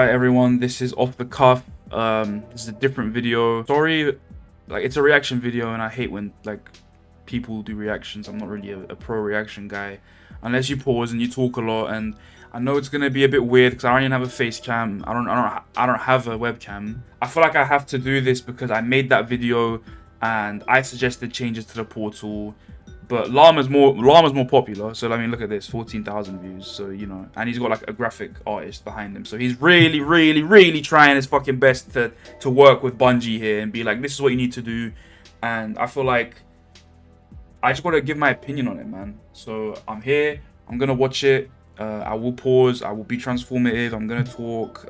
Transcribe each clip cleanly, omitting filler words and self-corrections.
Alright everyone, this is off the cuff. This is a different video. Sorry, like it's a reaction video and I hate when like people do reactions. I'm not really a pro reaction guy unless you pause and you talk a lot, and I know it's gonna be a bit weird because I don't even have a face cam. I don't have a webcam. I feel like I have to do this because I made that video and I suggested changes to the portal. But Llama's more popular, so I mean, look at this, 14,000 views. So you know, and he's got like a graphic artist behind him, so he's really trying his fucking best to work with Bungie here and be like, this is what you need to do. And I feel like I just gotta give my opinion on it, man. So I'm here, I'm gonna watch it. I will pause. I will be transformative. I'm gonna talk.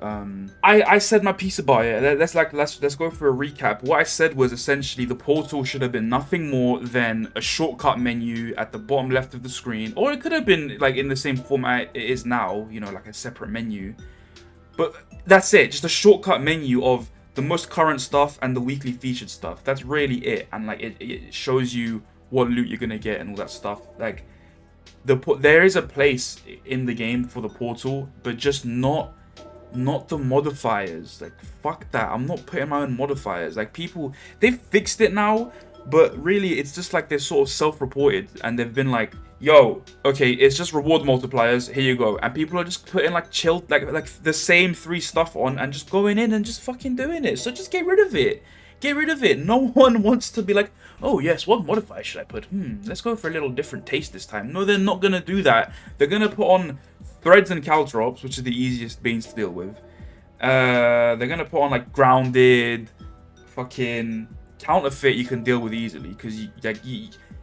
I said my piece about it. Let's go for a recap. What I said was essentially the portal should have been nothing more than a shortcut menu at the bottom left of the screen, or it could have been like in the same format it is now. You know, like a separate menu. But that's it. Just a shortcut menu of the most current stuff and the weekly featured stuff. That's really it. And like it shows you what loot you're gonna get and all that stuff. Like. There is a place in the game for the portal, but just not the modifiers. Like, fuck that. I'm not putting my own modifiers. Like, people, they've fixed it now, but really it's just like they're sort of self-reported and they've been like, yo, okay, it's just reward multipliers, here you go. And people are just putting like chilled, like the same 3 stuff on and just going in and just fucking doing it. So just get rid of it. Get rid of it. No one wants to be like, oh yes, what modifier should I put? Let's go for a little different taste this time. No, they're not going to do that. They're going to put on threads and caltrops, which are the easiest beans to deal with. They're going to put on like grounded, fucking counterfeit you can deal with easily. Because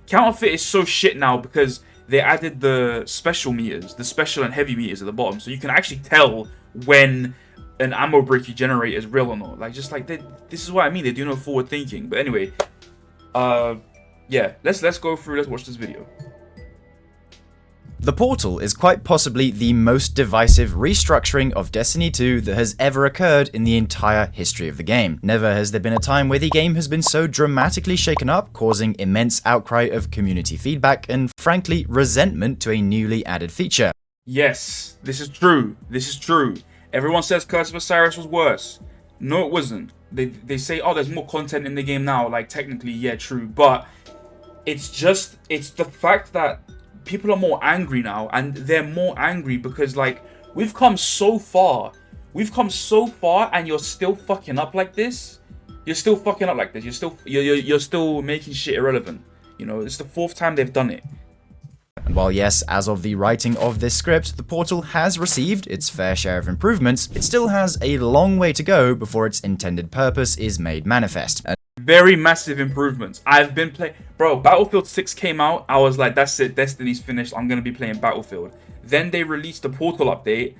counterfeit is so shit now because they added the special meters, the special and heavy meters at the bottom. So you can actually tell when an ammo brick you generate is real or not. Like, just like this is what I mean. They do no forward thinking. But anyway, yeah, let's go through. Let's watch this video. The portal is quite possibly the most divisive restructuring of Destiny 2 that has ever occurred in the entire history of the game. Never has there been a time where the game has been so dramatically shaken up, causing immense outcry of community feedback and, frankly, resentment to a newly added feature. Yes, this is true. This is true. Everyone says Curse of Osiris was worse. No, it wasn't. They say, oh, there's more content in the game now. Like, technically, yeah, true. But it's the fact that people are more angry now. And they're more angry because, like, we've come so far. We've come so far and you're still fucking up like this. You're still fucking up like this. You're still making shit irrelevant. You know, it's the 4th time they've done it. And while yes, as of the writing of this script, the portal has received its fair share of improvements, it still has a long way to go before its intended purpose is made manifest. Very massive improvements. I've been playing... Bro, Battlefield 6 came out, I was like, that's it, Destiny's finished, I'm gonna be playing Battlefield. Then they released the portal update.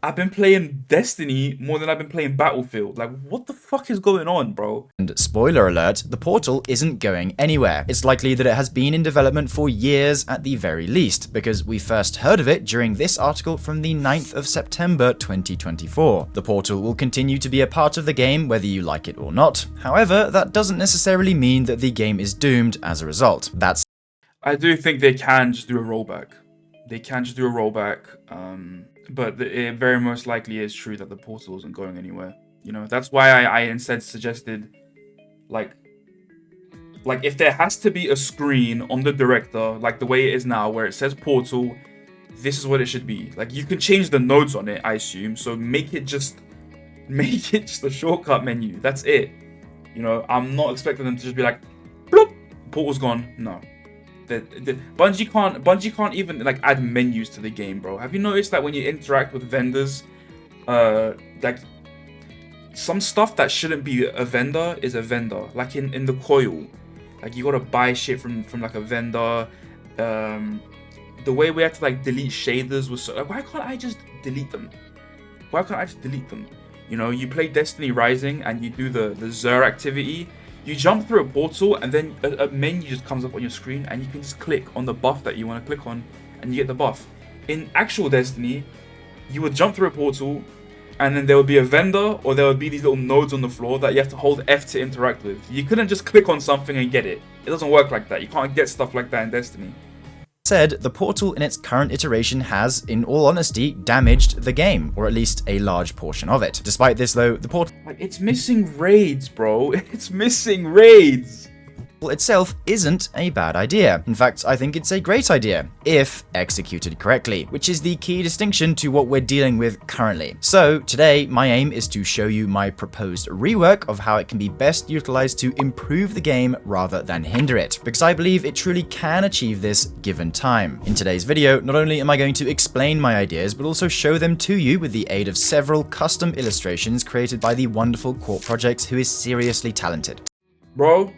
I've been playing Destiny more than I've been playing Battlefield. Like, what the fuck is going on, bro? And spoiler alert, the portal isn't going anywhere. It's likely that it has been in development for years at the very least, because we first heard of it during this article from the 9th of September 2024. The portal will continue to be a part of the game whether you like it or not. However, that doesn't necessarily mean that the game is doomed as a result. I do think they can just do a rollback. But it very most likely is true that the portal isn't going anywhere. You know, that's why I instead suggested, like if there has to be a screen on the director, like the way it is now, where it says portal, this is what it should be. Like, you can change the nodes on it, I assume. So make it just a shortcut menu. That's it. You know, I'm not expecting them to just be like, bloop, portal's gone. No. Bungie can't even like add menus to the game, bro. Have you noticed that when you interact with vendors, like some stuff that shouldn't be a vendor is a vendor? Like in the coil, like you gotta buy shit from like a vendor. The way we had to like delete shaders was so, like, why can't I just delete them? You know, you play Destiny Rising and you do the Xur activity. You jump through a portal and then a menu just comes up on your screen and you can just click on the buff that you want to click on and you get the buff. In actual Destiny, you would jump through a portal and then there would be a vendor or there would be these little nodes on the floor that you have to hold F to interact with. You couldn't just click on something and get it. It doesn't work like that. You can't get stuff like that in Destiny. said, the Portal in its current iteration has, in all honesty, damaged the game, or at least a large portion of it. Despite this though, the Portal it's missing raids, bro. It's missing raids. itself isn't a bad idea. In fact, I think it's a great idea, if executed correctly, which is the key distinction to what we're dealing with currently. So today, my aim is to show you my proposed rework of how it can be best utilized to improve the game rather than hinder it, because I believe it truly can achieve this given time. In today's video, not only am I going to explain my ideas, but also show them to you with the aid of several custom illustrations created by the wonderful Corp Projects, who is seriously talented. Bro,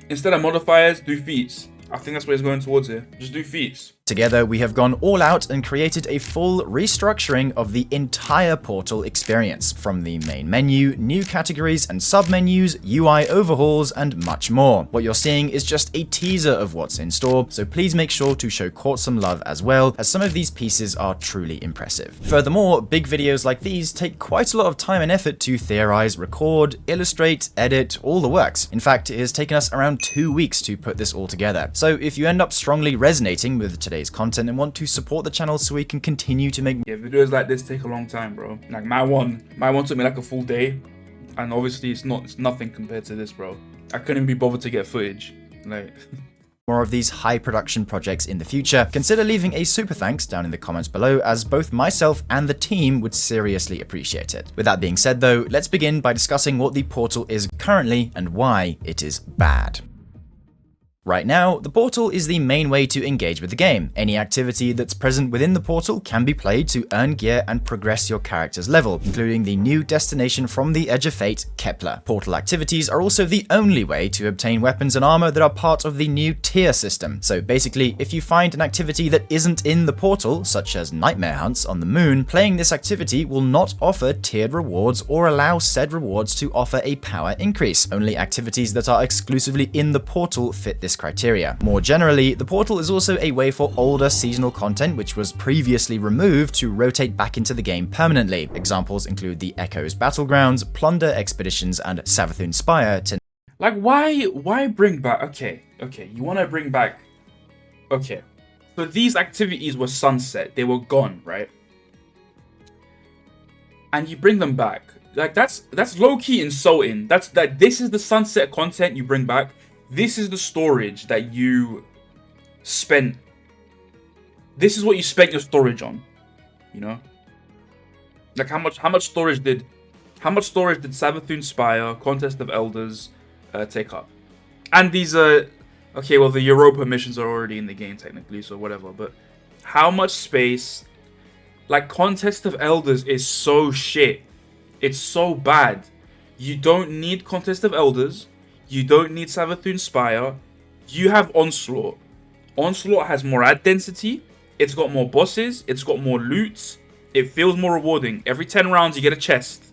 instead of modifiers, do feats. I think that's what he's going towards here. Just do feats. Together, we have gone all out and created a full restructuring of the entire Portal experience, from the main menu, new categories and submenus, UI overhauls, and much more. What you're seeing is just a teaser of what's in store, so please make sure to show Court some love as well, as some of these pieces are truly impressive. Furthermore, big videos like these take quite a lot of time and effort to theorize, record, illustrate, edit, all the works. In fact, it has taken us around 2 weeks to put this all together. So if you end up strongly resonating with today's content and want to support the channel so we can continue to make videos like this take a long time, bro. Like my one took me like a full day, and obviously it's nothing compared to this, bro. I couldn't even be bothered to get footage. Like more of these high production projects in the future, consider leaving a super thanks down in the comments below, as both myself and the team would seriously appreciate it. With that being said though, let's begin by discussing what the Portal is currently and why it is bad. Right now, the Portal is the main way to engage with the game. Any activity that's present within the Portal can be played to earn gear and progress your character's level, including the new destination from the Edge of Fate, Kepler. Portal activities are also the only way to obtain weapons and armor that are part of the new tier system. So basically, if you find an activity that isn't in the Portal, such as nightmare hunts on the moon, playing this activity will not offer tiered rewards or allow said rewards to offer a power increase. Only activities that are exclusively in the Portal fit this criteria. More generally, the Portal is also a way for older seasonal content which was previously removed to rotate back into the game permanently. Examples include the Echoes Battlegrounds, Plunder Expeditions, and Savathûn Spire to like why bring back okay, you wanna bring back so these activities were sunset, they were gone, right? And you bring them back. Like that's low-key insulting. This is the sunset content you bring back. This is the storage that you spent. This is what you spent your storage on, you know? Like how much storage did Savathûn Spire, Contest of Elders take up? And these are okay, well the Europa missions are already in the game technically, so whatever, but how much space? Like Contest of Elders is so shit. It's so bad. You don't need Contest of Elders. You don't need Savathûn Spire. You have Onslaught. Onslaught has more ad density. It's got more bosses. It's got more loot. It feels more rewarding. Every 10 rounds you get a chest.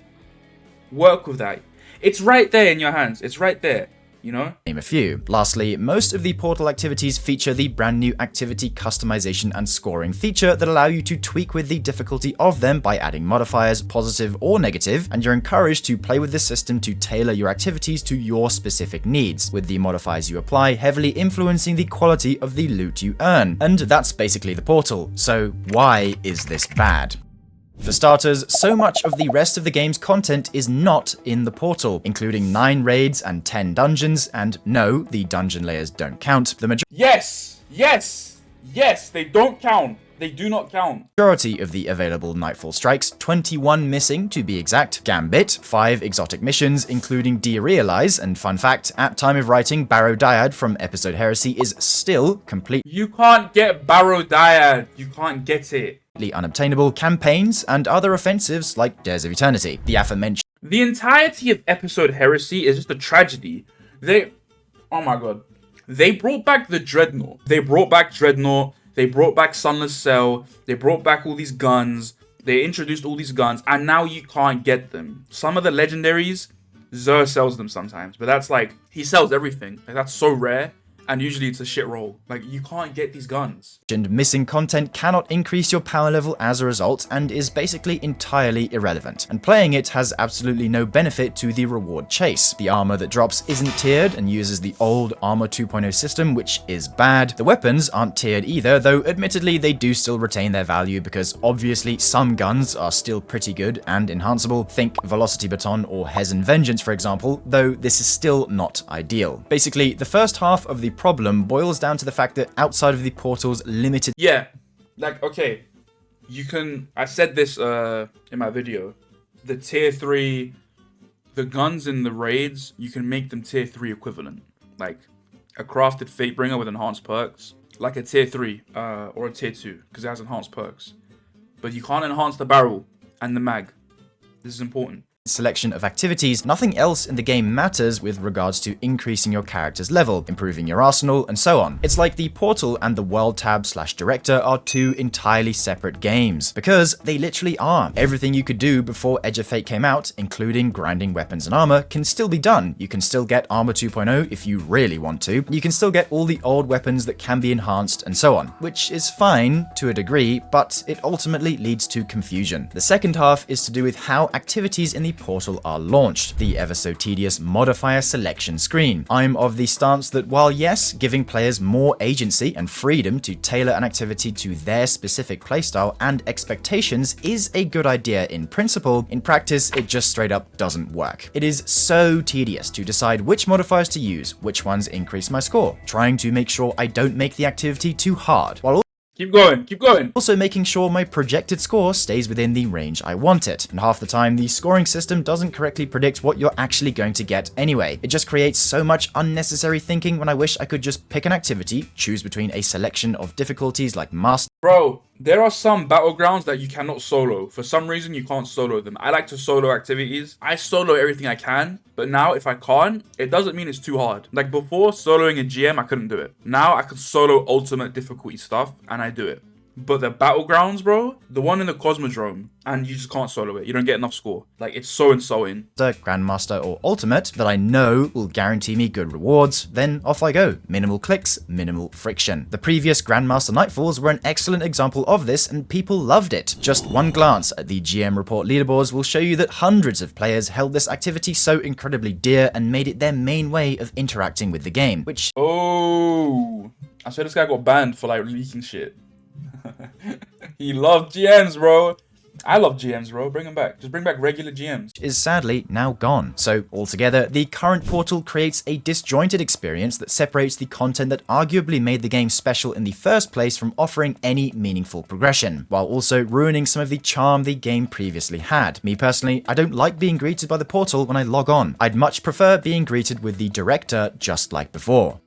Work with that. It's right there in your hands. It's right there. You know? Name a few. Lastly, most of the Portal activities feature the brand new activity customization and scoring feature that allow you to tweak with the difficulty of them by adding modifiers, positive or negative, and you're encouraged to play with this system to tailor your activities to your specific needs, with the modifiers you apply heavily influencing the quality of the loot you earn. And that's basically the Portal. So why is this bad? For starters, so much of the rest of the game's content is not in the Portal, including 9 raids and 10 dungeons, and no, the dungeon layers don't count. The Yes, they don't count. They do not count. Majority of the available Nightfall strikes, 21 missing to be exact, Gambit, 5 exotic missions, including Derealize, and fun fact, at time of writing, Barrow Dyad from Episode Heresy is still complete. You can't get Barrow Dyad. You can't get it. Unobtainable, campaigns, and other offensives like Dares of Eternity. The aforementioned. The entirety of Episode Heresy is just a tragedy. Oh my god. They brought back the Dreadnought. They brought back Sunless Cell. They brought back all these guns. They introduced all these guns, and now you can't get them. Some of the legendaries, Xur sells them sometimes, but that's like, he sells everything. Like, that's so rare. and usually it's a shit roll. Like, you can't get these guns. And missing content cannot increase your power level as a result and is basically entirely irrelevant. And playing it has absolutely no benefit to the reward chase. The armor that drops isn't tiered and uses the old Armor 2.0 system, which is bad. The weapons aren't tiered either, though admittedly they do still retain their value because obviously some guns are still pretty good and enhanceable. Think Velocity Baton or Hezen Vengeance, for example, though this is still not ideal. Basically, the first half of the problem boils down to the fact that outside of the portal's limited... Yeah, like, okay, you can... I said this in my video. The tier 3... The guns in the raids, you can make them tier 3 equivalent. Like, a crafted Fatebringer with enhanced perks. Like a tier 3 or a tier 2, because it has enhanced perks. But you can't enhance the barrel and the mag. This is important. Selection of activities, nothing else in the game matters with regards to increasing your character's level, improving your arsenal, and so on. It's like the Portal and the World Tab/Director are two entirely separate games, because they literally are. Everything you could do before Edge of Fate came out, including grinding weapons and armor, can still be done. You can still get Armor 2.0 if you really want to. You can still get all the old weapons that can be enhanced and so on, which is fine to a degree, but it ultimately leads to confusion. The second half is to do with how activities in the Portal are launched, the ever so tedious modifier selection screen. I'm of the stance that while yes, giving players more agency and freedom to tailor an activity to their specific playstyle and expectations is a good idea in principle, in practice it just straight up doesn't work. It is so tedious to decide which modifiers to use, which ones increase my score, trying to make sure I don't make the activity too hard, while Keep going, keep going. also making sure my projected score stays within the range I want it. And half the time, the scoring system doesn't correctly predict what you're actually going to get anyway. It just creates so much unnecessary thinking when I wish I could just pick an activity, choose between a selection of difficulties like Master. Bro, there are some battlegrounds that you cannot solo. For some reason, you can't solo them. I like to solo activities. I solo everything I can, but now if I can't, it doesn't mean it's too hard. Like before, soloing a GM, I couldn't do it. Now I can solo ultimate difficulty stuff, and I do it. But the battlegrounds, bro, the one in the Cosmodrome, and you just can't solo it. You don't get enough score. Like, it's so insulting. Grandmaster or Ultimate that I know will guarantee me good rewards, then off I go. Minimal clicks, minimal friction. The previous Grandmaster Nightfalls were an excellent example of this and people loved it. Just one glance at the GM report leaderboards will show you that hundreds of players held this activity so incredibly dear and made it their main way of interacting with the game, which... Oh, I said this guy got banned for like leaking shit. He loved GMs, bro. I love GMs, bro. Bring them back. Just bring back regular GMs. Is sadly now gone. So altogether, the current Portal creates a disjointed experience that separates the content that arguably made the game special in the first place from offering any meaningful progression, while also ruining some of the charm the game previously had. Me personally, I don't like being greeted by the Portal when I log on. I'd much prefer being greeted with the Director just like before.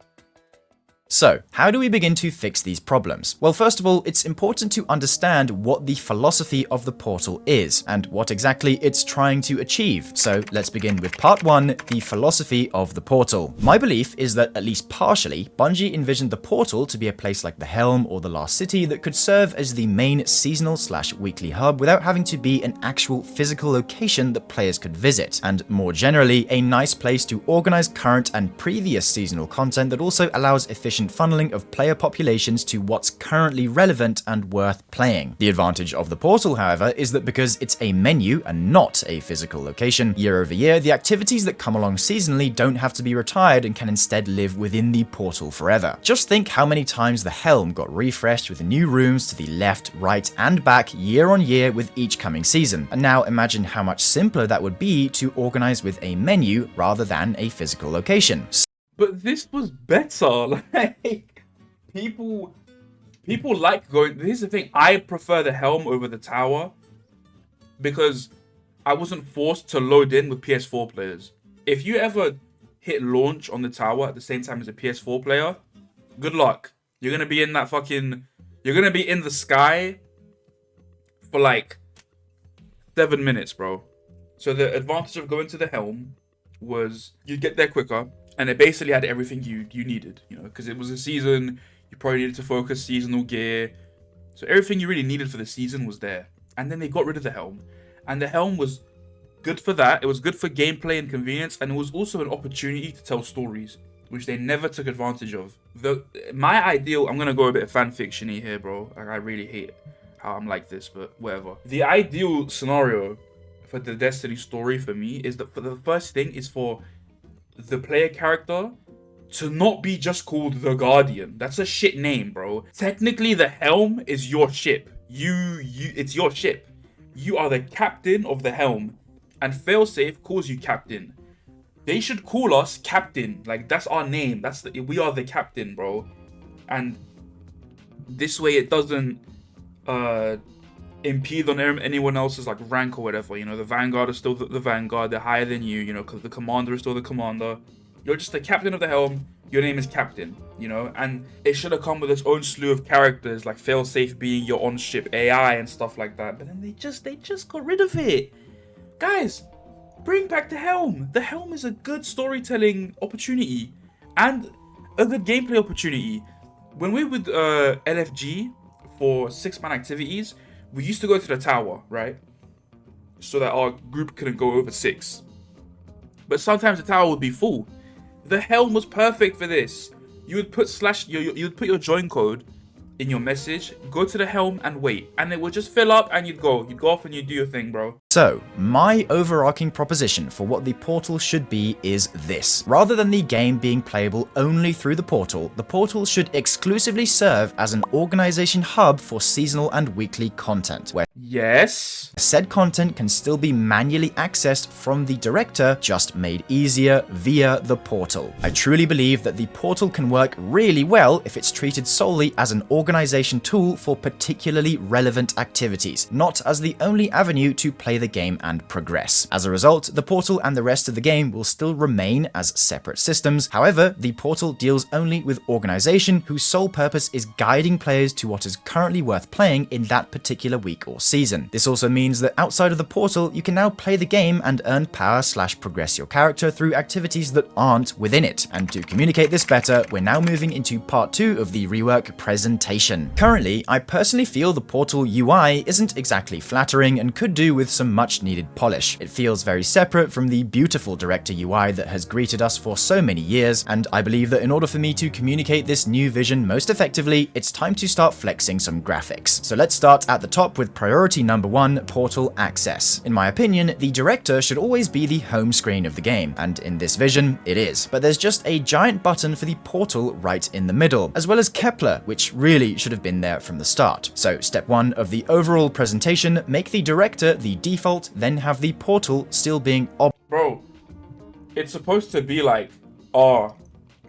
So, how do we begin to fix these problems? Well, first of all, it's important to understand what the philosophy of the Portal is, and what exactly it's trying to achieve. So, let's begin with part 1, the philosophy of the Portal. My belief is that, at least partially, Bungie envisioned the Portal to be a place like the Helm or the Last City that could serve as the main seasonal/weekly hub without having to be an actual physical location that players could visit, and more generally, a nice place to organize current and previous seasonal content that also allows efficient funneling of player populations to what's currently relevant and worth playing. The advantage of the Portal, however, is that because it's a menu and not a physical location, year over year, the activities that come along seasonally don't have to be retired and can instead live within the Portal forever. Just think how many times the Helm got refreshed with new rooms to the left, right, and back year on year with each coming season. And now imagine how much simpler that would be to organize with a menu rather than a physical location. But this was better. Like, people like going. Here's the thing. I prefer the Helm over the Tower because I wasn't forced to load in with PS4 players. If you ever hit launch on the Tower at the same time as a PS4 player, good luck. You're gonna be in that fucking. You're gonna be in the sky for like 7 minutes, bro. So the advantage of going to the Helm was you'd get there quicker. And it basically had everything you needed, you know, because it was a season, you probably needed to focus seasonal gear. So everything you really needed for the season was there. And then they got rid of the Helm. And the Helm was good for that. It was good for gameplay and convenience. And it was also an opportunity to tell stories. which they never took advantage of. My ideal, I'm gonna go a bit of fan fiction-y here, bro. Like, I really hate how I'm like this, but whatever. The ideal scenario for the Destiny story for me is that for the first thing is for the player character to not be just called the Guardian. That's a shit name, bro. Technically, the Helm is your ship. It's your ship. You are the captain of the Helm, and Failsafe calls you captain. They should call us captain. Like, that's our name. We are the captain, bro. And this way, it doesn't impede on anyone else's like rank or whatever. You know, the Vanguard is still the Vanguard. They're higher than you. You know, because the Commander is still the Commander. You're just the captain of the Helm. Your name is Captain, you know, and it should have come with its own slew of characters, like Failsafe being your on-ship AI and stuff like that. But then they just got rid of it. Guys, bring back the Helm. The Helm is a good storytelling opportunity and a good gameplay opportunity. When we were with LFG for 6-man activities, we used to go to the tower, right? So that our group couldn't go over 6. But sometimes the tower would be full. The Helm was perfect for this. You would put you would put your join code in your message, go to the Helm and wait, and it would just fill up and you'd go off and you'd do your thing, bro. So, my overarching proposition for what the portal should be is this. Rather than the game being playable only through the portal should exclusively serve as an organization hub for seasonal and weekly content, where yes, said content can still be manually accessed from the director, just made easier via the portal. I truly believe that the portal can work really well if it's treated solely as an organization tool for particularly relevant activities, not as the only avenue to play the game and progress. As a result, the portal and the rest of the game will still remain as separate systems. However, the portal deals only with organization, whose sole purpose is guiding players to what is currently worth playing in that particular week or season. This also means that outside of the portal, you can now play the game and earn power / progress your character through activities that aren't within it. And to communicate this better, we're now moving into part 2 of the rework presentation. Currently, I personally feel the portal UI isn't exactly flattering and could do with some much needed polish. It feels very separate from the beautiful director UI that has greeted us for so many years, and I believe that in order for me to communicate this new vision most effectively, it's time to start flexing some graphics. So let's start at the top with priority number 1, portal access. In my opinion, the director should always be the home screen of the game, and in this vision, it is. But there's just a giant button for the portal right in the middle, as well as Kepler, which really should have been there from the start. So step 1 of the overall presentation, make the director the default, then have the portal still being Bro, it's supposed to be like, oh,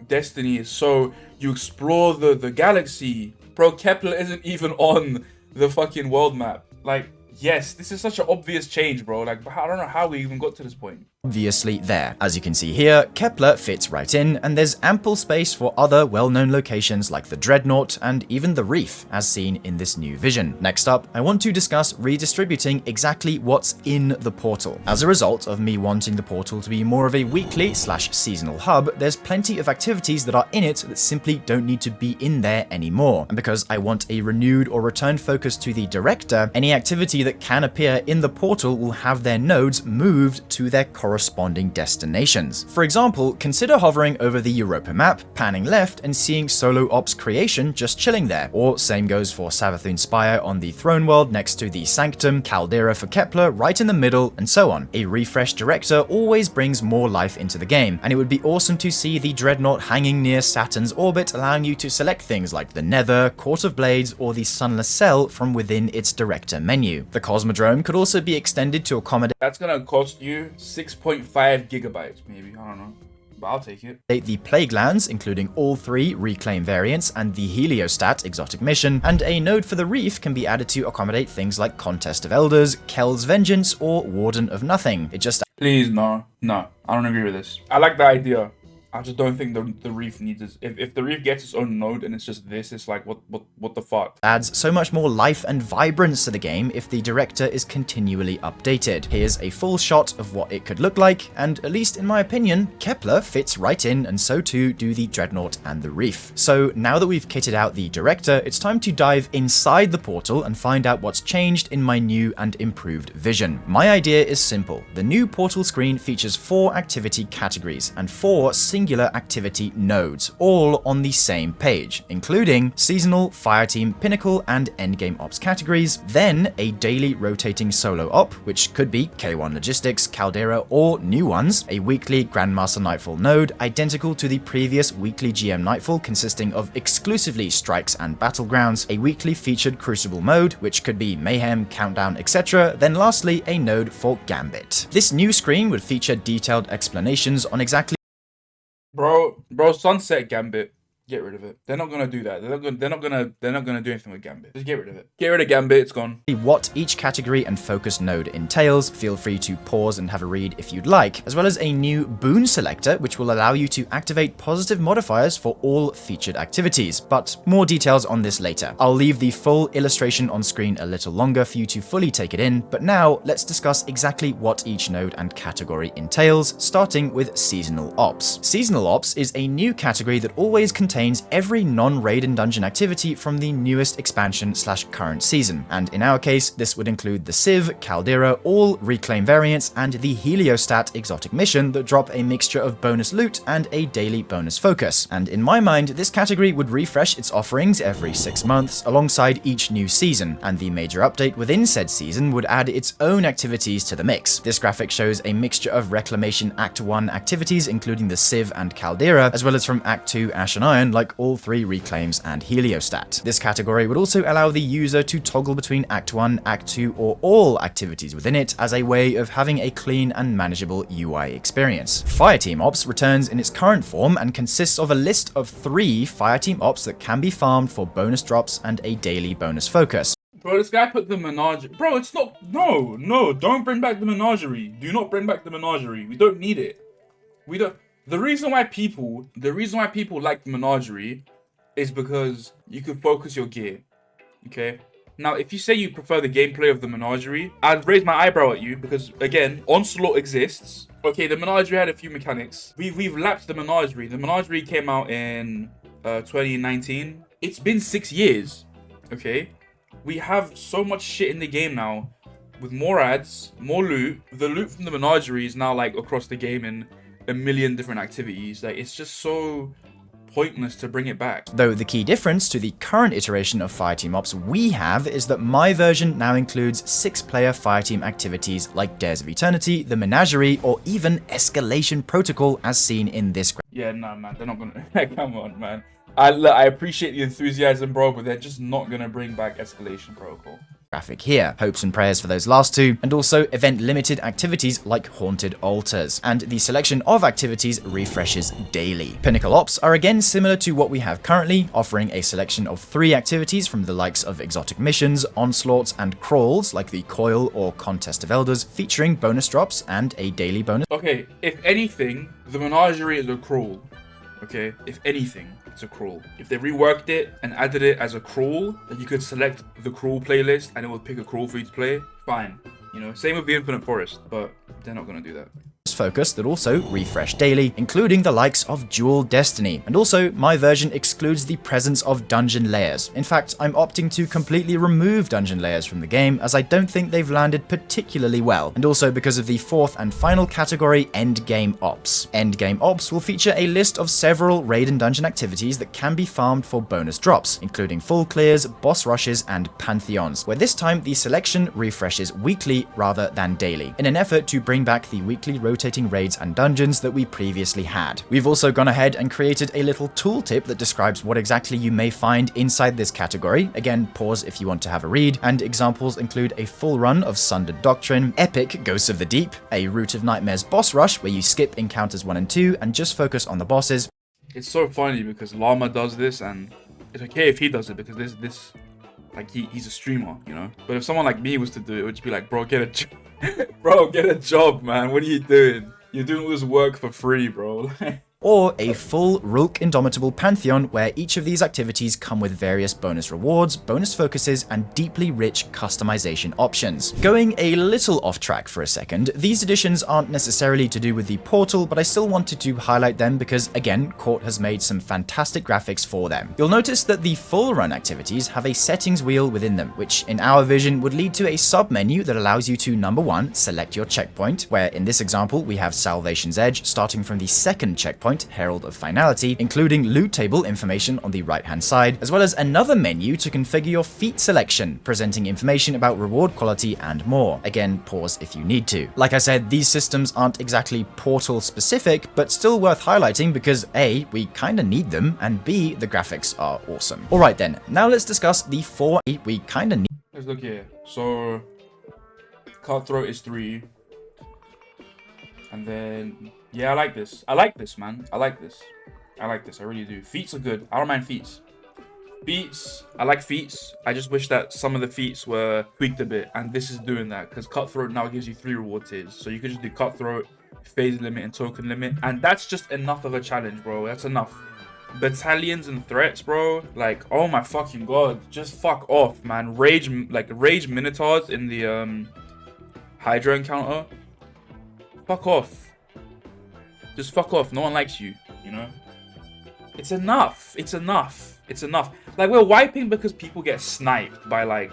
Destiny is so you explore the galaxy. Bro, Kepler isn't even on the fucking world map. Like, yes, this is such an obvious change, bro. Like, I don't know how we even got to this point. Obviously there. As you can see here, Kepler fits right in, and there's ample space for other well-known locations like the Dreadnought and even the Reef, as seen in this new vision. Next up, I want to discuss redistributing exactly what's in the portal. As a result of me wanting the portal to be more of a weekly / seasonal hub, there's plenty of activities that are in it that simply don't need to be in there anymore. And because I want a renewed or returned focus to the director, any activity that can appear in the portal will have their nodes moved to their corresponding destinations. For example, consider hovering over the Europa map, panning left and seeing Solo Ops Creation just chilling there. Or same goes for Savathûn Spire on the Throne World next to the Sanctum, Caldera for Kepler right in the middle, and so on. A refreshed director always brings more life into the game, and it would be awesome to see the Dreadnought hanging near Saturn's orbit, allowing you to select things like the Nether, Court of Blades, or the Sunless Cell from within its director menu. The Cosmodrome could also be extended to accommodate. That's gonna cost you 6.5 gigabytes, maybe. I don't know. But I'll take it. The Plague Lands, including all 3 Reclaim variants and the Heliostat exotic mission, and a node for the Reef can be added to accommodate things like Contest of Elders, Kel's Vengeance, or Warden of Nothing. It just... Please, no. I don't agree with this. I like the idea. I just don't think the Reef needs this. If the Reef gets its own node and it's just this, it's like, what the fuck? Adds so much more life and vibrance to the game if the director is continually updated. Here's a full shot of what it could look like, and at least in my opinion, Kepler fits right in, and so too do the Dreadnought and the Reef. So now that we've kitted out the director, it's time to dive inside the portal and find out what's changed in my new and improved vision. My idea is simple. The new portal screen features 4 activity categories and 4 single singular activity nodes, all on the same page, including seasonal, fireteam, pinnacle, and endgame ops categories, then a daily rotating solo op, which could be K1 Logistics, Caldera, or new ones, a weekly Grandmaster Nightfall node, identical to the previous weekly GM Nightfall consisting of exclusively strikes and battlegrounds, a weekly featured Crucible mode, which could be Mayhem, Countdown, etc., then lastly a node for Gambit. This new screen would feature detailed explanations on exactly Bro, Sunset Gambit. Get rid of it. They're not gonna do that. They're not gonna do anything with Gambit. Just get rid of it. Get rid of Gambit, it's gone. what each category and focus node entails. Feel free to pause and have a read if you'd like, as well as a new boon selector which will allow you to activate positive modifiers for all featured activities, but more details on this later. I'll leave the full illustration on screen a little longer for you to fully take it in, but now let's discuss exactly what each node and category entails, starting with Seasonal Ops. Seasonal Ops is a new category that always contains every non-raid and dungeon activity from the newest expansion / current season, and in our case this would include the Civ, Caldera, all Reclaim variants, and the Heliostat exotic mission that drop a mixture of bonus loot and a daily bonus focus. And in my mind, this category would refresh its offerings every 6 months alongside each new season, and the major update within said season would add its own activities to the mix. This graphic shows a mixture of Reclamation Act 1 activities including the Civ and Caldera, as well as from Act 2 Ash and Iron like all 3 Reclaims and Heliostat. This category would also allow the user to toggle between Act 1, Act 2, or all activities within it as a way of having a clean and manageable UI experience. Fireteam Ops returns in its current form and consists of a list of 3 Fireteam Ops that can be farmed for bonus drops and a daily bonus focus. Bro, this guy put the menagerie. Bro, it's not. No, don't bring back the menagerie. Do not bring back the menagerie. We don't need it. We don't. The reason why people like the menagerie is because you can focus your gear. Okay. Now, if you say you prefer the gameplay of the menagerie, I'd raise my eyebrow at you because, again, Onslaught exists. Okay, the menagerie had a few mechanics. We've lapsed the menagerie. The menagerie came out in 2019. It's been 6 years. Okay. We have so much shit in the game now with more ads, more loot. The loot from the menagerie is now like across the game in a million different activities. Like, it's just so pointless to bring it back. Though the key difference to the current iteration of Fireteam Ops we have is that my version now includes 6-player Fireteam activities like Dares of Eternity, the Menagerie, or even Escalation Protocol as seen in this. Yeah, nah, man, they're not gonna. Come on, man. I appreciate the enthusiasm, bro, but they're just not gonna bring back Escalation Protocol. Graphic here. Hopes and prayers for those last two, and also event-limited activities like Haunted Altars, and the selection of activities refreshes daily. Pinnacle Ops are again similar to what we have currently, offering a selection of 3 activities from the likes of exotic missions, onslaughts, and crawls like the Coil or Contest of Elders, featuring bonus drops and a daily bonus. Okay, if anything, the Menagerie is a crawl. Okay, if anything, it's a crawl. If they reworked it and added it as a crawl, then you could select the crawl playlist and it would pick a crawl for you to play, fine. You know, same with the Infinite Forest, but they're not gonna do that. Focus that also refresh daily, including the likes of Dual Destiny, and also my version excludes the presence of dungeon layers. In fact, I'm opting to completely remove dungeon layers from the game as I don't think they've landed particularly well, and also because of the 4th and final category, Endgame Ops. Endgame Ops will feature a list of several raid and dungeon activities that can be farmed for bonus drops, including full clears, boss rushes, and pantheons, where this time the selection refreshes weekly rather than daily, in an effort to bring back the weekly rotating raids and dungeons that we previously had. We've also gone ahead and created a little tooltip that describes what exactly you may find inside this category. Again, pause if you want to have a read, and examples include a full run of Sundered Doctrine, epic Ghosts of the Deep, a Root of Nightmares boss rush where you skip encounters 1 and 2 and just focus on the bosses. It's so funny because Llama does this and it's okay if he does it because this like he's a streamer, you know? But if someone like me was to do it, it would just be like, bro, get a job. Bro, get a job, man. What are you doing? You're doing all this work for free, bro. Or a full Rulk Indomitable Pantheon where each of these activities come with various bonus rewards, bonus focuses, and deeply rich customization options. Going a little off track for a second, these additions aren't necessarily to do with the portal, but I still wanted to highlight them because, again, Court has made some fantastic graphics for them. You'll notice that the full run activities have a settings wheel within them, which in our vision would lead to a sub-menu that allows you to, number 1, select your checkpoint, where in this example we have Salvation's Edge starting from the 2nd checkpoint, point, Herald of Finality, including loot table information on the right-hand side, as well as another menu to configure your feat selection, presenting information about reward quality and more. Again, pause if you need to. Like I said, these systems aren't exactly Portal specific, but still worth highlighting because A, we kinda need them, and B, the graphics are awesome. Alright then, now let's discuss the 4 we kinda need. Let's look here. So, Cutthroat is 3. And then, yeah, I like this. I like this, man. I like this. I like this. I really do. Feats are good. I don't mind feats. Feats, I like feats. I just wish that some of the feats were tweaked a bit. And this is doing that because Cutthroat now gives you 3 reward tiers. So you could just do Cutthroat, phase limit, and token limit. And that's just enough of a challenge, bro. That's enough. Battalions and threats, bro. Like, oh my fucking god. Just fuck off, man. Rage Minotaurs in the Hydra encounter. Fuck off. Just fuck off. No one likes you, you know? It's enough. It's enough. It's enough. Like, we're wiping because people get sniped by, like,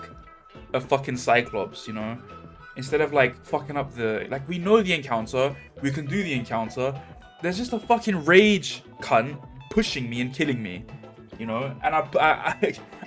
a fucking Cyclops, you know? Instead of, like, fucking up the... Like, we know the encounter. We can do the encounter. There's just a fucking rage cunt pushing me and killing me, you know? And I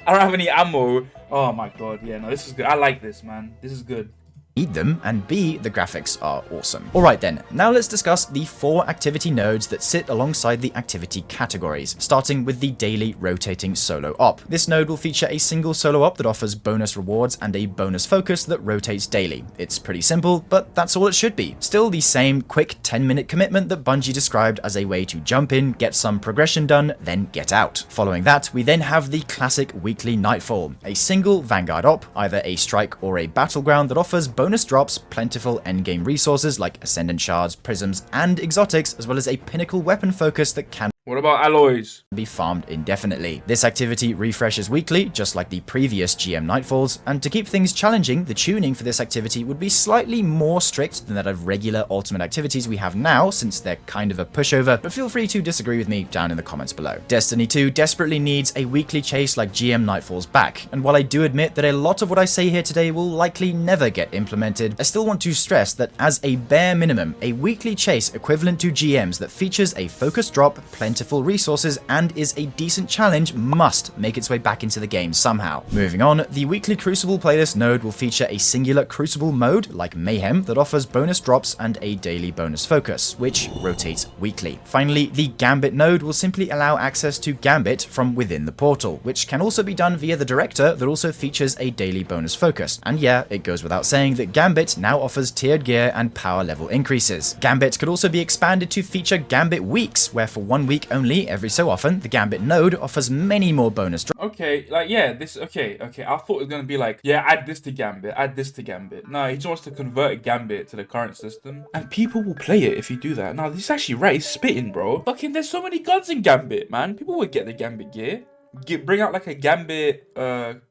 don't have any ammo. Oh, my God. Yeah, no, this is good. I like this, man. This is good. Need them, and B, the graphics are awesome. Alright then, now let's discuss the 4 activity nodes that sit alongside the activity categories, starting with the daily rotating solo op. This node will feature a single solo op that offers bonus rewards and a bonus focus that rotates daily. It's pretty simple, but that's all it should be. Still the same quick 10-minute commitment that Bungie described as a way to jump in, get some progression done, then get out. Following that, we then have the classic weekly Nightfall, a single Vanguard op, either a strike or a battleground that offers bonus drops, plentiful endgame resources like Ascendant Shards, Prisms, and Exotics, as well as a pinnacle weapon focus that can What about alloys? Be farmed indefinitely. This activity refreshes weekly, just like the previous GM Nightfalls, and to keep things challenging, the tuning for this activity would be slightly more strict than that of regular ultimate activities we have now, since they're kind of a pushover, but feel free to disagree with me down in the comments below. Destiny 2 desperately needs a weekly chase like GM Nightfalls back, and while I do admit that a lot of what I say here today will likely never get implemented, I still want to stress that as a bare minimum, a weekly chase equivalent to GMs that features a focus drop, plentiful resources, and is a decent challenge must make its way back into the game somehow. Moving on, the weekly Crucible playlist node will feature a singular Crucible mode, like Mayhem, that offers bonus drops and a daily bonus focus, which rotates weekly. Finally, the Gambit node will simply allow access to Gambit from within the portal, which can also be done via the Director that also features a daily bonus focus. And yeah, it goes without saying that Gambit now offers tiered gear and power level increases. Gambit could also be expanded to feature Gambit weeks, where for 1 week only, every so often, the Gambit node offers many more bonus drops. Okay, like, yeah, this, okay. I thought it was gonna be like, yeah, add this to Gambit, add this to Gambit. No, he just wants to convert Gambit to the current system. And people will play it if you do that. No, this is actually right, he's spitting, bro. Fucking, there's so many guns in Gambit, man. People would get the Gambit gear. Bring out like a Gambit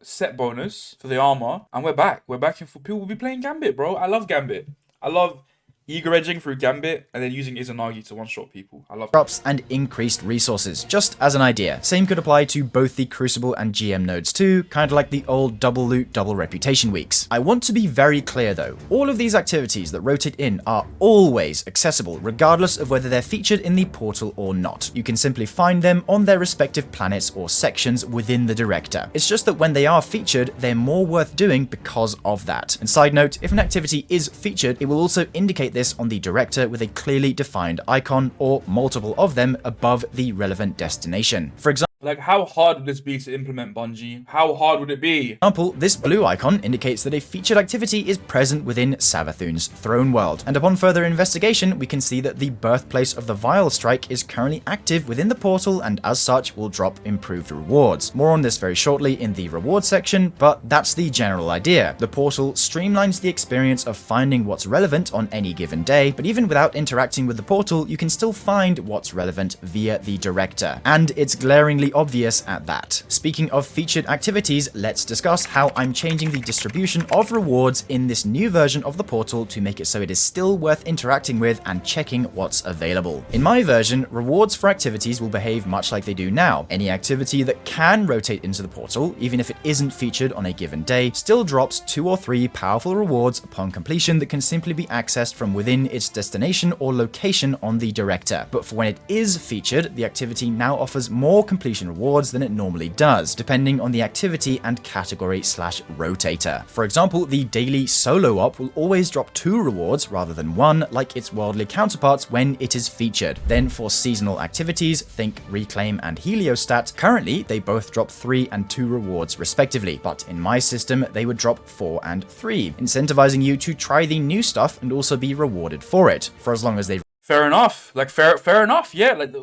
set bonus for the armor, and we're back. We're back in full. People will be playing Gambit, bro. I love Gambit. I love eager edging through Gambit and then using Izanagi to one-shot people. I love drops and increased resources, just as an idea. Same could apply to both the Crucible and GM nodes too, kind of like the old double loot, double reputation weeks. I want to be very clear though, all of these activities that rotate in are always accessible, regardless of whether they're featured in the portal or not. You can simply find them on their respective planets or sections within the Director. It's just that when they are featured, they're more worth doing because of that. And side note, if an activity is featured, it will also indicate this on the Director with a clearly defined icon or multiple of them above the relevant destination. For example, like, how hard would this be to implement, Bungie? How hard would it be? This blue icon indicates that a featured activity is present within Savathun's throne world, and upon further investigation, we can see that the birthplace of the Vile Strike is currently active within the portal and as such will drop improved rewards. More on this very shortly in the reward section, but that's the general idea. The portal streamlines the experience of finding what's relevant on any given day, but even without interacting with the portal, you can still find what's relevant via the Director, and it's glaringly very obvious at that. Speaking of featured activities, let's discuss how I'm changing the distribution of rewards in this new version of the portal to make it so it is still worth interacting with and checking what's available. In my version, rewards for activities will behave much like they do now. Any activity that can rotate into the portal, even if it isn't featured on a given day, still drops 2 or 3 powerful rewards upon completion that can simply be accessed from within its destination or location on the director. But for when it is featured, the activity now offers more completion rewards than it normally does, depending on the activity and category/rotator. For example, the daily solo op will always drop 2 rewards rather than 1, like its worldly counterparts when it is featured. Then for seasonal activities, think Reclaim and Heliostat, currently they both drop 3 and 2 rewards respectively, but in my system they would drop 4 and 3, incentivizing you to try the new stuff and also be rewarded for it, for as long as they... Fair enough. Like fair enough. Yeah. Like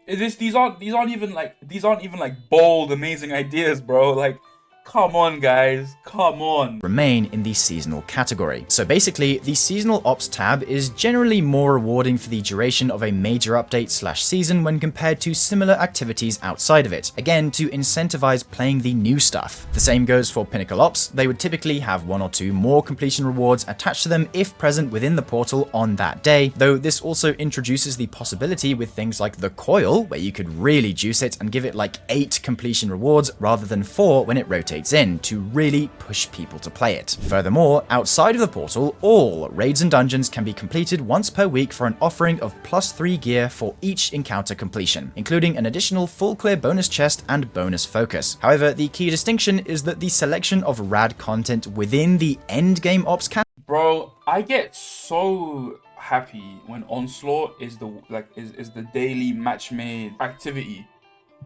these aren't even like bold, amazing ideas, bro. Like, come on, guys. Come on. Remain in the seasonal category. So basically, the seasonal ops tab is generally more rewarding for the duration of a major update/season when compared to similar activities outside of it. Again, to incentivize playing the new stuff. The same goes for pinnacle ops. They would typically have 1 or 2 more completion rewards attached to them if present within the portal on that day, though this also introduces the possibility with things like the coil, where you could really juice it and give it like 8 completion rewards rather than 4 when it rotates in, to really push people to play it. Furthermore, outside of the portal, all raids and dungeons can be completed once per week for an offering of +3 gear for each encounter completion, including an additional full clear bonus chest and bonus focus. However, the key distinction is that the selection of rad content within the endgame ops Bro, I get so happy when Onslaught is the daily match made activity.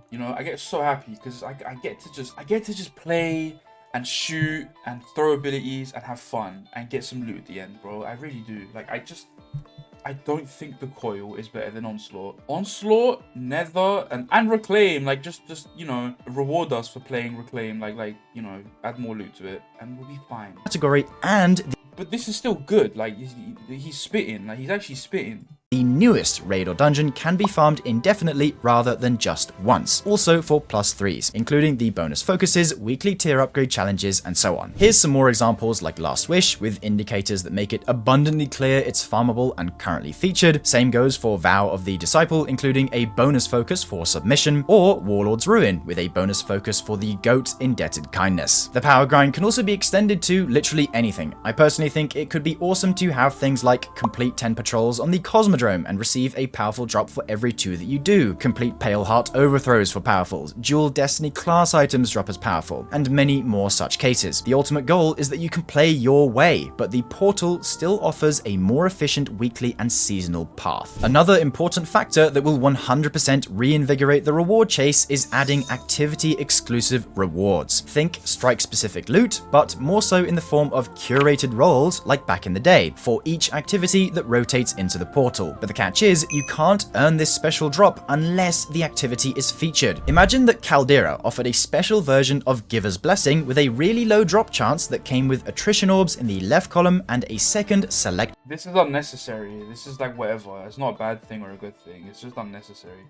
You know, I get so happy because I get to just play and shoot and throw abilities and have fun and get some loot at the end, bro. I really do. Like, I don't think the coil is better than Onslaught. Onslaught, Nether, and Reclaim, like just you know, reward us for playing Reclaim. Like you know, add more loot to it and we'll be fine. Category and but this is still good. Like he's spitting. Like he's actually spitting. The newest raid or dungeon can be farmed indefinitely rather than just once, also for +3s, including the bonus focuses, weekly tier upgrade challenges, and so on. Here's some more examples like Last Wish, with indicators that make it abundantly clear it's farmable and currently featured. Same goes for Vow of the Disciple, including a bonus focus for submission, or Warlord's Ruin, with a bonus focus for the Goat Indebted Kindness. The power grind can also be extended to literally anything. I personally think it could be awesome to have things like complete 10 patrols on the Cosmodrome and receive a powerful drop for every 2 that you do, complete Pale Heart overthrows for powerfuls, dual Destiny class items drop as powerful, and many more such cases. The ultimate goal is that you can play your way, but the portal still offers a more efficient weekly and seasonal path. Another important factor that will 100% reinvigorate the reward chase is adding activity-exclusive rewards. Think strike-specific loot, but more so in the form of curated roles like back in the day, for each activity that rotates into the portal. But the catch is, you can't earn this special drop unless the activity is featured. Imagine that Caldera offered a special version of Giver's Blessing with a really low drop chance that came with attrition orbs in the left column and a second select. This is unnecessary. This is like whatever. It's not a bad thing or a good thing. It's just unnecessary.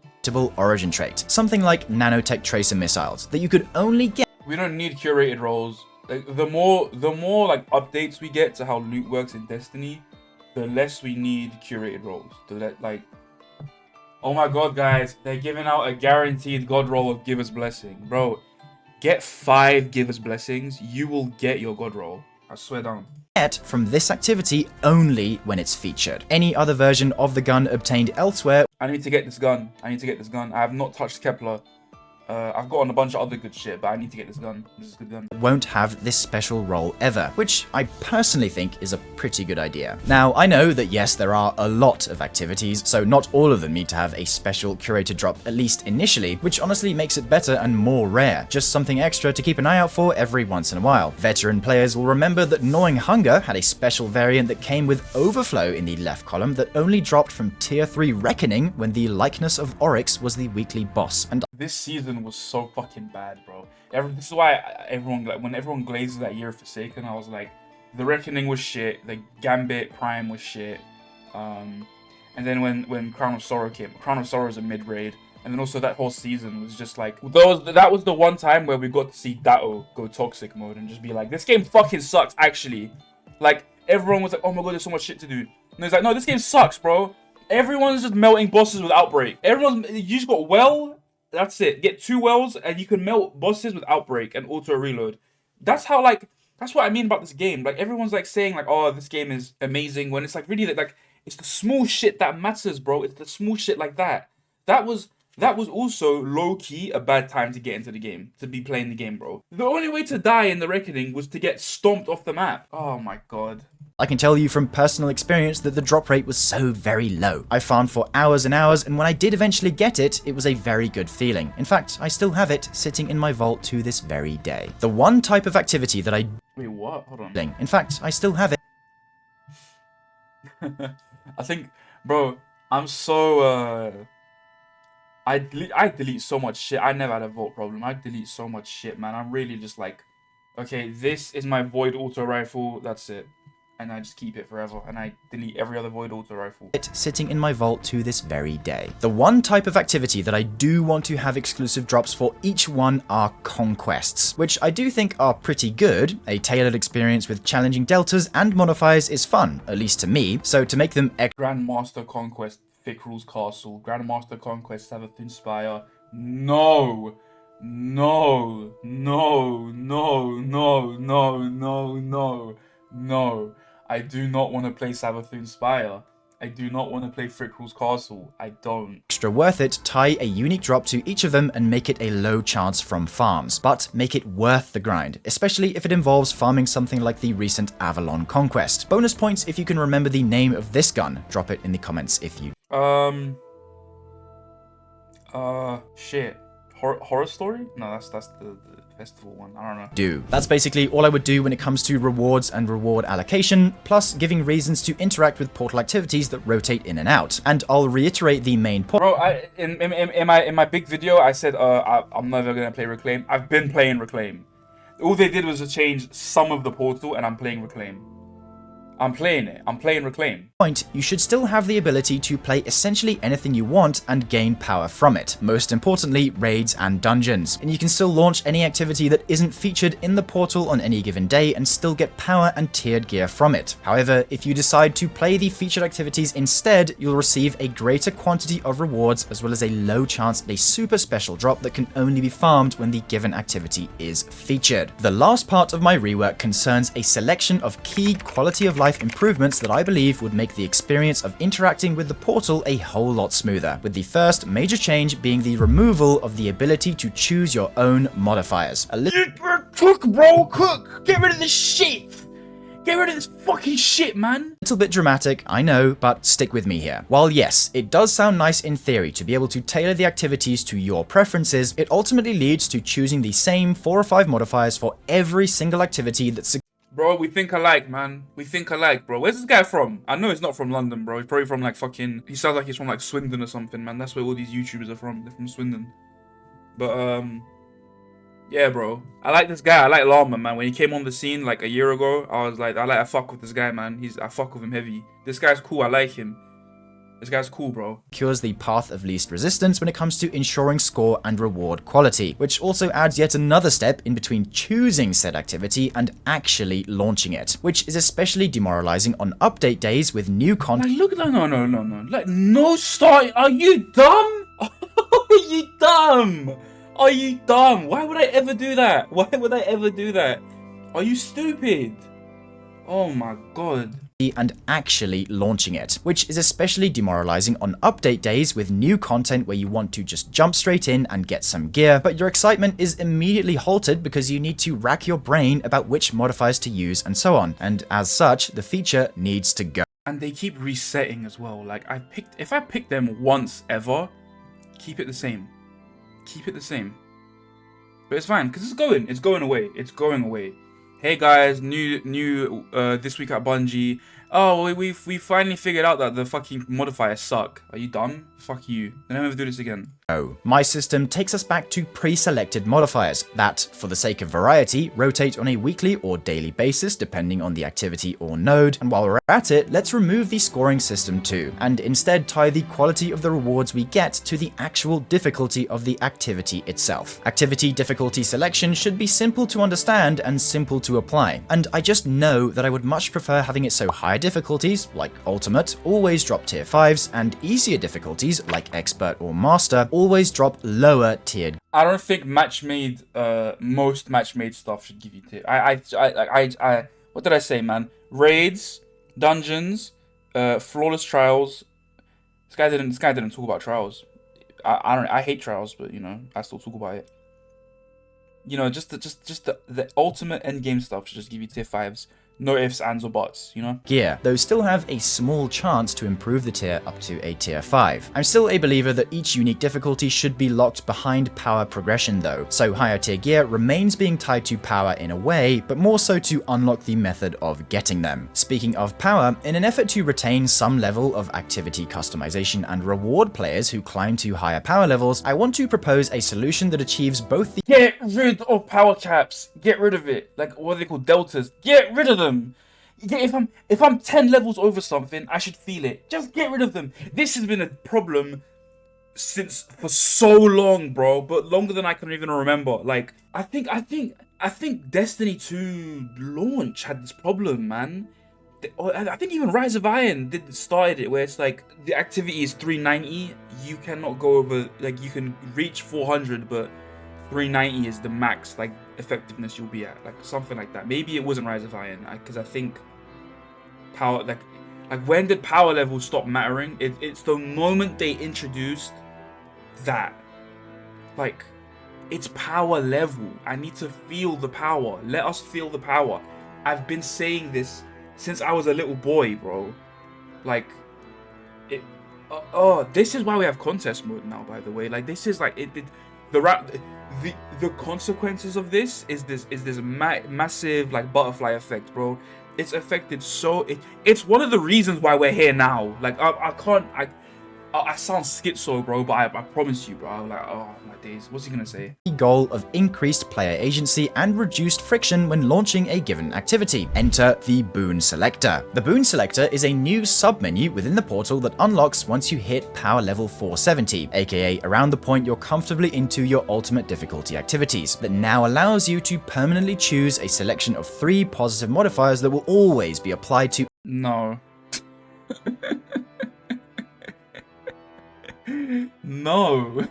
Origin trait, something like nanotech tracer missiles that you could only get. We don't need curated roles. Like, the more like updates we get to how loot works in Destiny, the less we need curated roles. Like, oh my god, guys, they're giving out a guaranteed god roll of Giver's Blessing. Bro, get 5 Giver's Blessings, you will get your god roll. I swear down. From this activity only when it's featured. Any other version of the gun obtained elsewhere. I need to get this gun. I have not touched Kepler. I've gotten a bunch of other good shit, but I need to get this gun. This is a good gun. Won't have this special role ever, which I personally think is a pretty good idea. Now, I know that yes, there are a lot of activities, so not all of them need to have a special curated drop, at least initially, which honestly makes it better and more rare. Just something extra to keep an eye out for every once in a while. Veteran players will remember that Gnawing Hunger had a special variant that came with Overflow in the left column that only dropped from Tier 3 Reckoning when the Likeness of Oryx was the weekly boss. And this season was so fucking bad, bro. This is why everyone, like, when everyone glazes that year of Forsaken, I was like, the Reckoning was shit, the Gambit Prime was shit, And then when Crown of Sorrow came, Crown of Sorrow is a mid raid. And then also that whole season was just like, that was the one time where we got to see Datto go toxic mode and just be like, this game fucking sucks, actually. Like, everyone was like, oh my god, there's so much shit to do. And it's like, no, this game sucks, bro. Everyone's just melting bosses with Outbreak. You just got well, that's it. Get 2 wells and you can melt bosses with Outbreak and auto reload. That's how, like, that's what I mean about this game. Like, everyone's like saying like, oh, this game is amazing, when it's like really like it's the small shit that matters, bro. It's the small shit like that. That was also low-key a bad time to get into the game, to be playing the game, bro. The only way to die in the Reckoning was to get stomped off the map. Oh my god. I can tell you from personal experience that the drop rate was so very low. I farmed for hours and hours, and when I did eventually get it, it was a very good feeling. In fact, I still have it sitting in my vault to this very day. The one type of activity that I... Wait, what? Hold on. In fact, I still have it. I think, bro, I'm so, I delete so much shit. I never had a vault problem. I delete so much shit, man. I'm really just like, okay, this is my Void auto rifle. That's it. And I just keep it forever. And I delete every other Void auto rifle. It sitting in my vault to this very day. The one type of activity that I do want to have exclusive drops for each one are conquests, which I do think are pretty good. A tailored experience with challenging deltas and modifiers is fun, at least to me. So to make them Grandmaster Conquest, Thick Rules Castle, Grandmaster Conquest, Savathun Spire. No, no, no, no, no, no, no, no, no. I do not want to play Savathun Spire. I do not want to play Thick Rules Castle. I don't. extra worth it, tie a unique drop to each of them and make it a low chance from farms, but make it worth the grind, especially if it involves farming something like the recent Avalon Conquest. Bonus points if you can remember the name of this gun. Drop it in the comments if you... Shit. Horror Story? No, that's the festival one. I don't know. That's basically all I would do when it comes to rewards and reward allocation, plus giving reasons to interact with portal activities that rotate in and out. And I'll reiterate the main point. Bro, in my big video, I said I'm never gonna play Reclaim. I've been playing Reclaim. All they did was to change some of the portal, and I'm playing Reclaim. I'm playing it. I'm playing Reclaim. You should still have the ability to play essentially anything you want and gain power from it. Most importantly, raids and dungeons. And you can still launch any activity that isn't featured in the portal on any given day and still get power and tiered gear from it. However, if you decide to play the featured activities instead, you'll receive a greater quantity of rewards as well as a low chance at a super special drop that can only be farmed when the given activity is featured. The last part of my rework concerns a selection of key quality of life improvements that I believe would make the experience of interacting with the portal a whole lot smoother, with the first major change being the removal of the ability to choose your own modifiers. Cook, bro, cook! Get rid of this shit! Get rid of this fucking shit, man! A little bit dramatic, I know, but stick with me here. While yes, it does sound nice in theory to be able to tailor the activities to your preferences, it ultimately leads to choosing the same 4 or 5 modifiers for every single activity that's... Bro, we think alike, man. We think alike, bro. Where's this guy from? I know he's not from London, bro. He's probably from, like, fucking... He sounds like he's from, like, Swindon or something, man. That's where all these YouTubers are from. They're from Swindon. But, yeah, bro. I like this guy. I like Llama, man. When he came on the scene, like, a year ago, I was like, I fuck with this guy, man. I fuck with him heavy. This guy's cool. I like him. This guy's cool, bro. Secures the path of least resistance when it comes to ensuring score and reward quality, which also adds yet another step in between choosing said activity and actually launching it, which is especially demoralizing on update days with new content. Like, look, no. Like, no start. Are you dumb? Are you dumb? Are you dumb? Why would I ever do that? Why would I ever do that? Are you stupid? Oh my god. And actually launching it, which is especially demoralizing on update days with new content where you want to just jump straight in and get some gear, but your excitement is immediately halted because you need to rack your brain about which modifiers to use and so on, and as such, the feature needs to go. And they keep resetting as well. Like, if I pick them once ever, keep it the same. Keep it the same. But it's fine, because it's going away. It's going away. Hey guys, new this week at Bungie, Oh, we finally figured out that the fucking modifiers suck. Are you dumb? Fuck you. Then never do this again. Oh, my system takes us back to pre-selected modifiers that, for the sake of variety, rotate on a weekly or daily basis depending on the activity or node. And while we're at it, let's remove the scoring system too, and instead tie the quality of the rewards we get to the actual difficulty of the activity itself. Activity difficulty selection should be simple to understand and simple to apply, and I just know that I would much prefer having it so higher difficulties, like Ultimate, always drop tier 5s, and easier difficulties, like Expert or Master, always drop lower tiered. I don't think match-made, most match-made stuff should give you tier. What did I say, man? Raids, dungeons, flawless trials. This guy didn't talk about trials. I hate trials, but you know, I still talk about it. You know, just the ultimate end game stuff should just give you tier 5s. No ifs, ands, or buts, you know? Gear, though still have a small chance to improve the tier up to a tier 5. I'm still a believer that each unique difficulty should be locked behind power progression though, so higher tier gear remains being tied to power in a way, but more so to unlock the method of getting them. Speaking of power, in an effort to retain some level of activity customization and reward players who climb to higher power levels, I want to propose a solution that achieves both the— Get rid of power caps. Get rid of it. Like, what are they called? Deltas. Get rid of them. If I'm 10 levels over something, I should feel it. Just get rid of them. This has been a problem for so long, bro. But longer than I can even remember. Like, I think Destiny 2 launch had this problem, man. I think even Rise of Iron started it, where it's like the activity is 390. You cannot go over, like, you can reach 400, but 390 is the max, like, effectiveness you'll be at, like something like that. Maybe it wasn't Rise of Iron, because I think power, like when did power levels stop mattering? It's the moment they introduced that, like, it's power level. I need to feel the power. Let us feel the power. I've been saying this since I was a little boy, bro. Like, it. This is why we have contest mode now, by the way. Like, this is like the consequences of this is this massive, like, butterfly effect, bro. It's affected it's one of the reasons why we're here now. Like, I sound schizo, bro, but I promise you, bro. I'm like, oh my days, what's he gonna say? Goal of increased player agency and reduced friction when launching a given activity. Enter the Boon Selector. The Boon Selector is a new submenu within the portal that unlocks once you hit power level 470, aka around the point you're comfortably into your ultimate difficulty activities, that now allows you to permanently choose a selection of 3 positive modifiers that will always be applied to— No. No.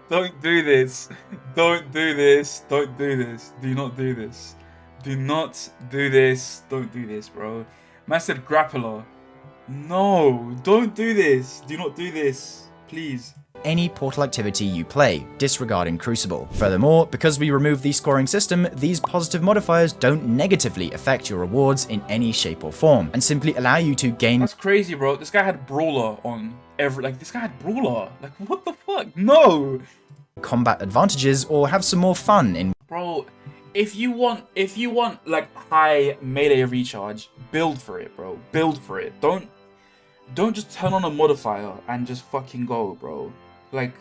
Don't do this. Don't do this. Don't do this. Do not do this. Do not do this. Don't do this, bro. Man said grappler. No. Don't do this. Do not do this. Please. any Portal activity you play, disregarding Crucible. Furthermore, because we removed the scoring system, these positive modifiers don't negatively affect your rewards in any shape or form, and simply allow you to gain— That's crazy, bro. This guy had Brawler on this guy had Brawler. Like, what the fuck? No! combat advantages or have some more fun in— Bro, if you want like high melee recharge, build for it, bro. Build for it. Don't just turn on a modifier and just fucking go, bro. Like,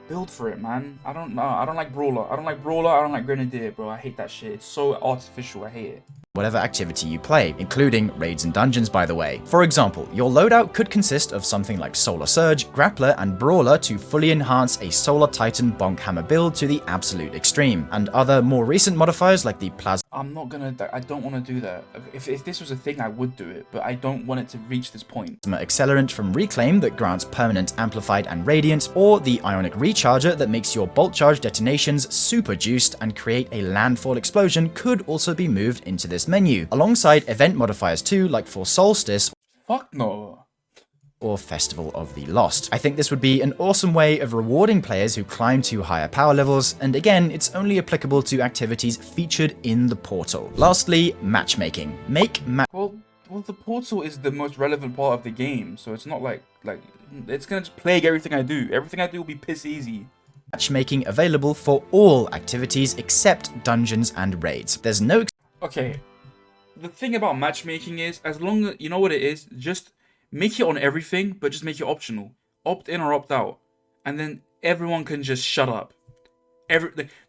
build for it, man. I don't know. I don't like Brawler. I don't like Grenadier, bro. I hate that shit. It's so artificial. I hate it. whatever activity you play, including raids and dungeons, by the way. For example, your loadout could consist of something like Solar Surge, Grappler, and Brawler to fully enhance a Solar Titan Bonk Hammer build to the absolute extreme, and other more recent modifiers like the Plasma— I don't want to do that. If this was a thing, I would do it, but I don't want it to reach this point. Accelerant from Reclaim that grants permanent Amplified and Radiant, or the Ionic Recharger that makes your bolt charge detonations super juiced and create a landfall explosion could also be moved into this menu, alongside event modifiers too, like for Solstice Fuck no. or Festival of the Lost. I think this would be an awesome way of rewarding players who climb to higher power levels, and again, it's only applicable to activities featured in the portal. Lastly, matchmaking. Well, the portal is the most relevant part of the game, so it's not like it's gonna just plague everything I do. Everything I do will be piss easy. Matchmaking available for all activities except dungeons and raids. There's no— Okay, the thing about matchmaking is, as long as you know what it is, just make it on everything, but just make it optional. Opt in or opt out, and then everyone can just shut up.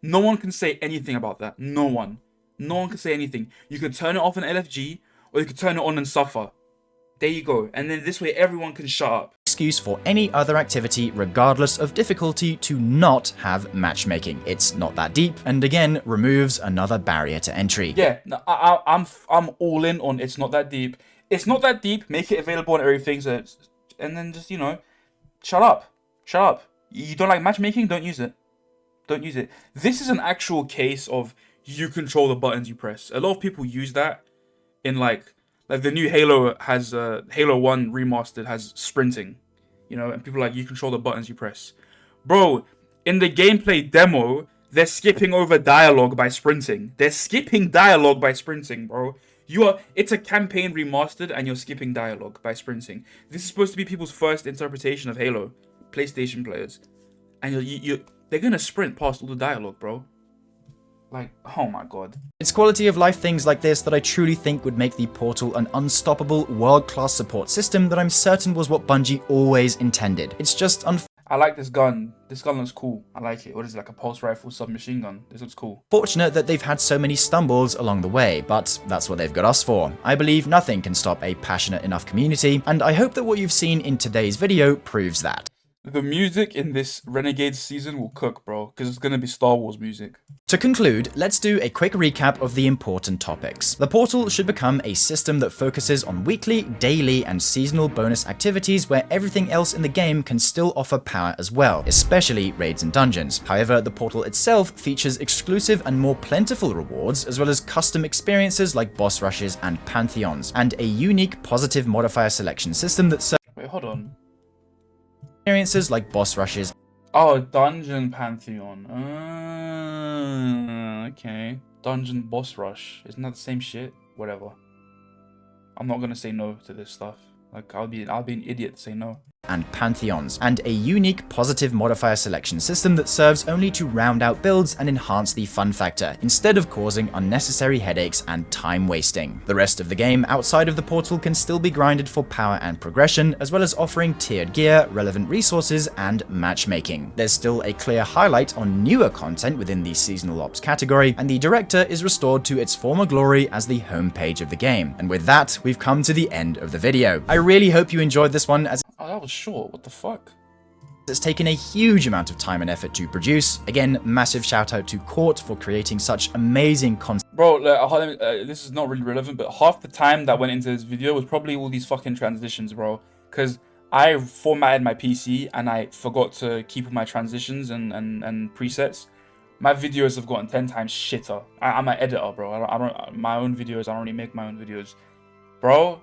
No one can say anything about that. No one can say anything. You can turn it off in LFG, or you can turn it on and suffer. There you go. And then this way everyone can shut up. Excuse for any other activity, regardless of difficulty, to not have matchmaking. It's not that deep, and again, removes another barrier to entry. Yeah, no, I'm all in on it's not that deep. It's not that deep. Make it available on everything, and then just, you know, shut up. Shut up. You don't like matchmaking? Don't use it. Don't use it. This is an actual case of you control the buttons you press. A lot of people use that in like the new Halo has Halo 1 remastered has sprinting, you know, and people are like, you control the buttons you press. Bro, in the gameplay demo, they're skipping over dialogue by sprinting. They're skipping dialogue by sprinting, bro. It's a campaign remastered and you're skipping dialogue by sprinting. This is supposed to be people's first interpretation of Halo, PlayStation players. And they're gonna sprint past all the dialogue, bro. Like, oh my god. It's quality of life things like this that I truly think would make the Portal an unstoppable, world-class support system that I'm certain was what Bungie always intended. It's just I like this gun. This gun looks cool. I like it. What is it, like a pulse rifle submachine gun? This looks cool. Fortunate that they've had so many stumbles along the way, but that's what they've got us for. I believe nothing can stop a passionate enough community, and I hope that what you've seen in today's video proves that. The music in this Renegades season will cook, bro, because it's gonna be Star Wars music. To conclude, let's do a quick recap of the important topics. The Portal should become a system that focuses on weekly, daily, and seasonal bonus activities where everything else in the game can still offer power as well, especially raids and dungeons. However, the Portal itself features exclusive and more plentiful rewards, as well as custom experiences like boss rushes and pantheons, and a unique positive modifier selection system that Wait, hold on. experiences like boss rushes. Oh, Dungeon Pantheon. Okay. Dungeon Boss Rush. Isn't that the same shit? Whatever. I'm not gonna say no to this stuff. Like, I'll be an idiot to say no. And pantheons, and a unique positive modifier selection system that serves only to round out builds and enhance the fun factor, instead of causing unnecessary headaches and time wasting. The rest of the game outside of the Portal can still be grinded for power and progression, as well as offering tiered gear, relevant resources, and matchmaking. There's still a clear highlight on newer content within the seasonal ops category, and the director is restored to its former glory as the homepage of the game. And with that, we've come to the end of the video. I really hope you enjoyed this one, as Oh, that was short. What the fuck? it's taken a huge amount of time and effort to produce. Again, massive shout out to Court for creating such amazing content. Bro, this is not really relevant, but half the time that went into this video was probably all these fucking transitions, bro. Because I formatted my PC and I forgot to keep my transitions and presets. My videos have gotten 10 times shitter. I'm an editor, bro. I don't my own videos. I don't really make my own videos, bro.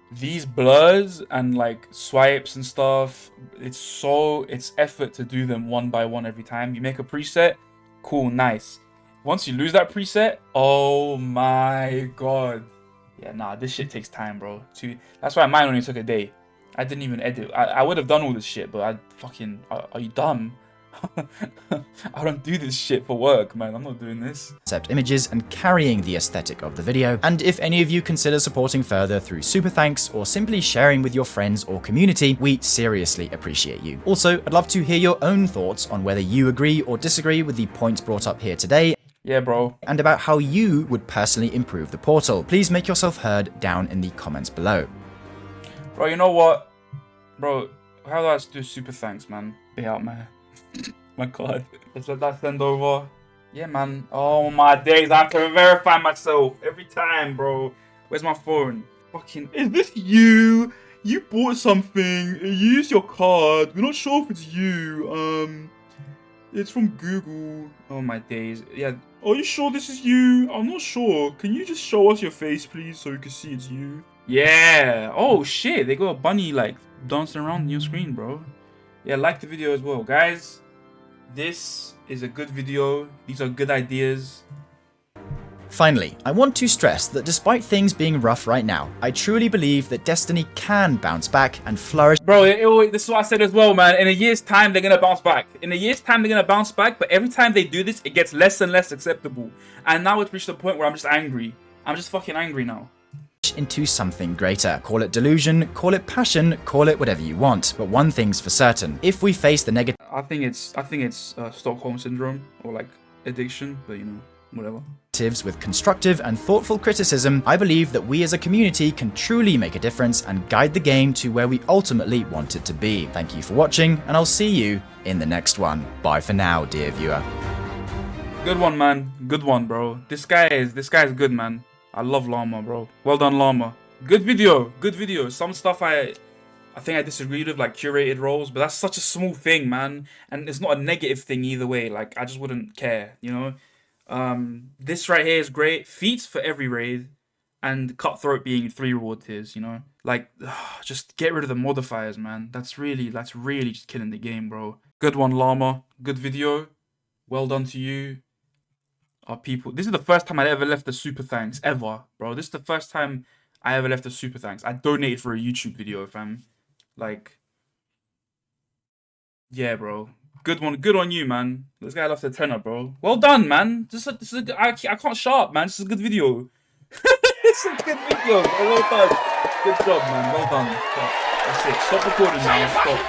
These blurs and like swipes and stuff, it's effort to do them one by one every time. You make a preset, cool, nice. Once you lose that preset, oh my god. Yeah, nah, this shit takes time, bro. That's why mine only took a day. I didn't even edit. I would have done all this shit, but are you dumb? I don't do this shit for work, man. I'm not doing this. Concept images and carrying the aesthetic of the video. And if any of you consider supporting further through super thanks or simply sharing with your friends or community, we seriously appreciate you. Also, I'd love to hear your own thoughts on whether you agree or disagree with the points brought up here today. Yeah, bro. And about how you would personally improve the Portal. Please make yourself heard down in the comments below. Bro, you know what? Bro, how do I do super thanks, man? Be out, man. My god. Let's let that send over. Yeah, man. Oh my days. I have to verify myself every time, bro. Where's my phone? Fucking. Is this you? You bought something. You used your card. We're not sure if it's you. It's from Google. Oh my days. Yeah. Are you sure this is you? I'm not sure. Can you just show us your face, please, so we can see it's you? Yeah. Oh shit. They got a bunny like dancing around your screen, bro. Yeah, like the video as well, guys. This is a good video. These are good ideas. Finally, I want to stress that despite things being rough right now, I truly believe that Destiny can bounce back and flourish. Bro, this is what I said as well, man. In a year's time, they're gonna bounce back. In a year's time, they're gonna bounce back, but every time they do this, it gets less and less acceptable. And now it's reached a point where I'm just angry. I'm just fucking angry now. Into something greater. Call it delusion, call it passion, call it whatever you want. But one thing's for certain: if we face the negative I think it's Stockholm syndrome or like addiction, but you know, whatever. With constructive and thoughtful criticism, I believe that we as a community can truly make a difference and guide the game to where we ultimately want it to be. Thank you for watching, and I'll see you in the next one. Bye for now, dear viewer. Good one, man. Good one, bro. This guy's good, man. I love Llama, bro. Well done, Llama. Good video. Good video. Some stuff I think I disagreed with, like curated roles, but that's such a small thing, man. And it's not a negative thing either way. Like, I just wouldn't care, you know? This right here is great. Feats for every raid, and Cutthroat being 3 reward tiers, you know? Like, just get rid of the modifiers, man. That's really just killing the game, bro. Good one, Llama. Good video. Well done to you. Our people. This is the first time I ever left a super thanks, ever, bro. This is the first time I ever left a super thanks. I donated for a YouTube video, fam. Like, yeah, bro. Good one. Good on you, man. This guy left a tenner, bro. Well done, man. I can't sharp, man. This is a good video. It's a good video, bro. Well done. Good job, man. Well done. That's it. Stop recording now. Stop.